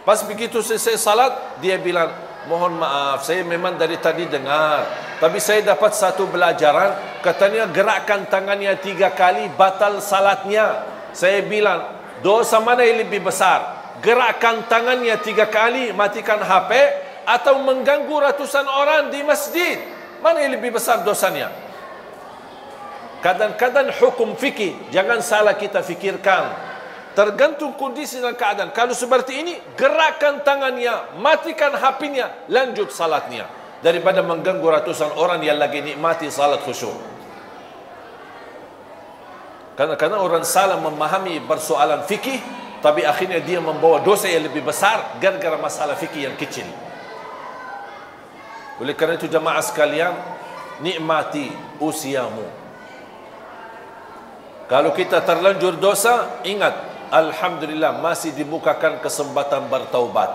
B: Pas begitu selesai salat, dia bilang, mohon maaf, saya memang dari tadi dengar, tapi saya dapat satu pelajaran, katanya gerakkan tangannya 3 kali, batal salatnya. Saya bilang, dosa mana yang lebih besar? Gerakkan tangannya 3 kali, matikan HP, atau mengganggu ratusan orang di masjid? Mana yang lebih besar dosanya? Kadang-kadang hukum fikih, jangan salah kita fikirkan. Tergantung kondisi dan keadaan. Kalau seperti ini, gerakkan tangannya, matikan HP-nya, lanjut salatnya. Daripada mengganggu ratusan orang yang lagi nikmati salat khusyuk. Kadang-kadang orang salah memahami persoalan fikih, tapi akhirnya dia membawa dosa yang lebih besar gara-gara masalah fikih yang kecil. Oleh kerana itu jamaah sekalian, nikmati usiamu. Kalau kita terlanjur dosa, ingat, alhamdulillah masih dibukakan kesempatan bertaubat.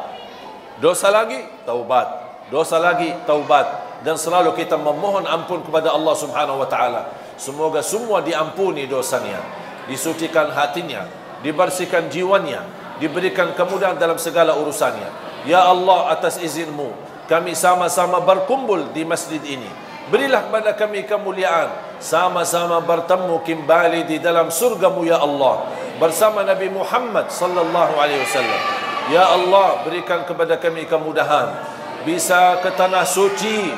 B: Dosa lagi, taubat. Dosa lagi, taubat. Dan selalu kita memohon ampun kepada Allah Subhanahu wa taala. Semoga semua diampuni dosanya, disucikan hatinya, dibersihkan jiwanya, diberikan kemudahan dalam segala urusannya. Ya Allah, atas izinmu kami sama-sama berkumpul di masjid ini. Berilah kepada kami kemuliaan, sama-sama bertemu kembali di dalam surgamu ya Allah, bersama Nabi Muhammad sallallahu alaihi wasallam. Ya Allah, berikan kepada kami kemudahan bisa ke tanah suci,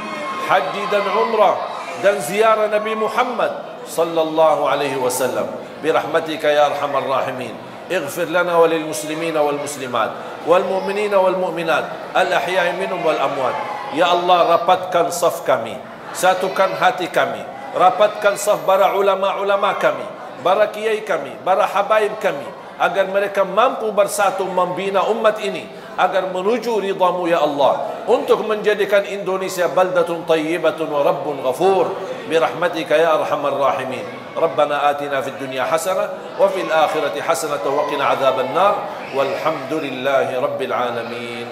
B: haji dan umrah dan ziarah Nabi Muhammad sallallahu alaihi wasallam. Birahmatika ya arhamar rahimin. اغفر لنا وللمسلمين والمسلمات والمؤمنين والمؤمنات الأحياء منهم والأموات. Ya Allah, rapatkan saf kami, satukan hati kami, rapatkan saf para ulama-ulama kami, para kiai kami, para habaib kami, agar mereka mampu bersatu membina umat ini agar menuju ridhamu ya Allah, untuk menjadikan Indonesia baldatun tayyibatun wa rabbun ghafur. Birahmatika ya arhamar rahimin. Rabbana atina fid dunya hasanah wa fil akhirati hasanah wa qina adzaban nar. Walhamdulillahi rabbil alamin.